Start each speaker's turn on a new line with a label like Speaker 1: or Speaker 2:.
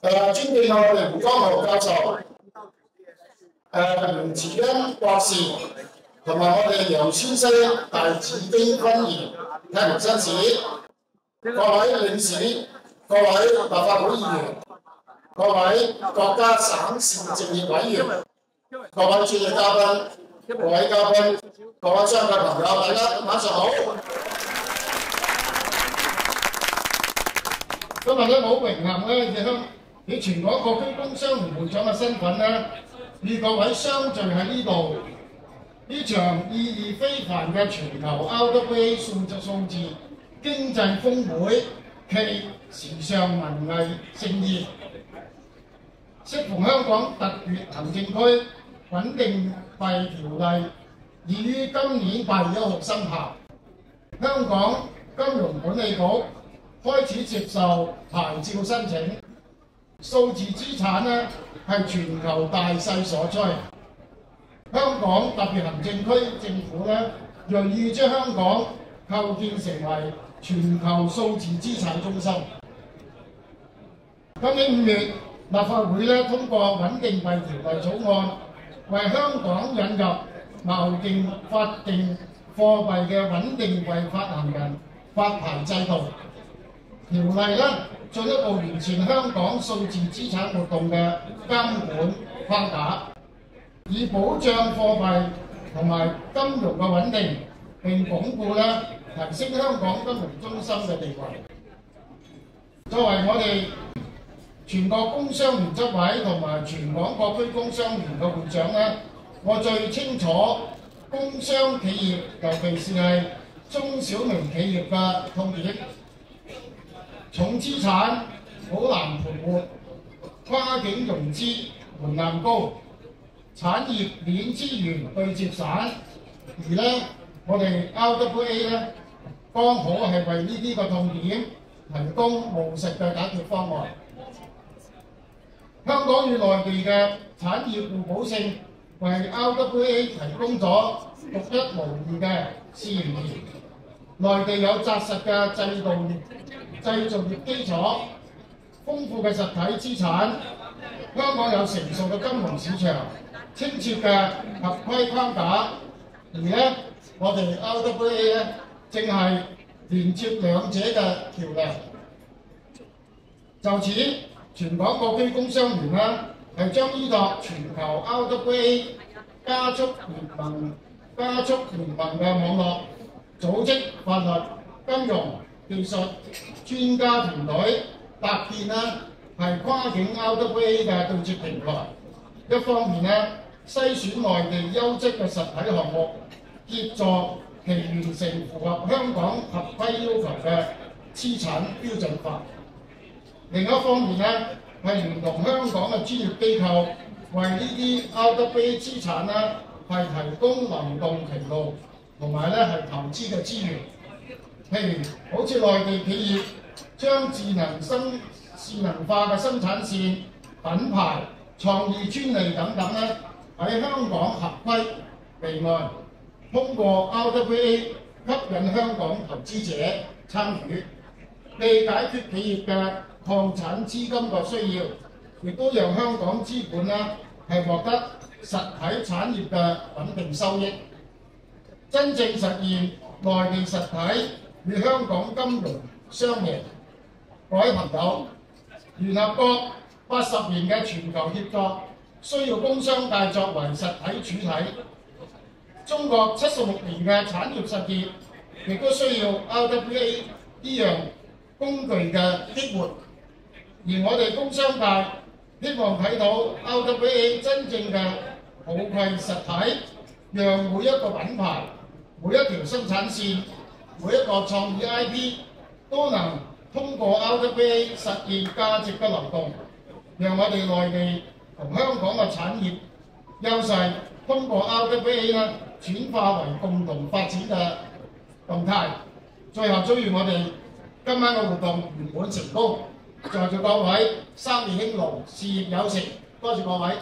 Speaker 1: 尊敬我哋胡江豪教授、袁慈恩博士同埋我哋楊先生大紫荊婚宴太平紳士，各位領事、各位立法會議員、各位國家省市政協委員、各位專業嘉賓、各位嘉賓、各位商界朋友，大家晚上好。今日咧好榮幸咧，以全港各區工商聯會長嘅身份咧，與各位相聚喺呢度。呢場意義非凡嘅全球 RWA 數字經濟峰會暨時尚文藝盛宴，適逢香港特別行政區穩定幣條例已於今年8月1號生效，香港金融管理局開始接受牌照申請。數字資產呢係全球大勢所趨，香港特別行政區政府呢銳意將香港構建成為全球數字資產中心。今年5月，立法會呢通過穩定幣條例草案，為香港引入锚定法定貨幣嘅穩定幣發行人發牌制度。條例呢進一步完善香港數字資產活動嘅監管框架，以保障貨幣同埋金融嘅穩定，並鞏固提升香港金融中心嘅地位。作為我哋全國工商聯執委同埋全港各區工商聯嘅會長呢，我最清楚工商企業，尤其是係中小微企業嘅痛點。重資產好難盤活，跨境融資門檻高，產業鏈資源對接散，而我哋 RWA 剛好係為呢啲個痛點提供務實嘅解決方案。香港與內地嘅產業互補性為 RWA 提供咗獨一無二嘅試驗田。內地有紮實嘅製造業基礎，豐富嘅實體資產；香港有成熟嘅金融市場，清澈嘅合規框架。而我哋 RWA 正係連接兩者嘅橋梁。就此，全港各區工商聯係將依託全球 RWA 加速聯盟嘅網絡，組織法律、金融、技術專家團隊，搭建係跨境 RWA 嘅對接平台。一方面篩選內地優質嘅實體項目，協助其完成符合香港合規要求嘅資產標準化；另一方面係聯同香港嘅專業機構，為呢啲 RWA 資產係提供流動渠道同埋係投資嘅資源。譬如好似內地企業將智能化嘅生產線、品牌、創意專利等等喺香港合規備案，通過 RWA 吸引香港投資者參與，既解決企業嘅礦產資金嘅需要，亦都讓香港資本係獲得實體產業嘅穩定收益，真正實現內地實體與香港金融雙贏。各位朋友，聯合國80年嘅全球協作需要工商界作為實體主體，中國76年嘅產業實業亦都需要 RWA 呢樣工具嘅激活。而我哋工商界希望睇到 RWA 真正嘅普惠實體，讓每一個品牌、每一條生產線、每一個創意 IP 都能通過 RWA 實現價值嘅流動，讓我哋內地同香港嘅產業優勢通過 RWA 轉化為共同發展嘅動態。最後祝願我哋今晚嘅活動圓滿成功，在座各位生意興隆，事業有成，多謝各位。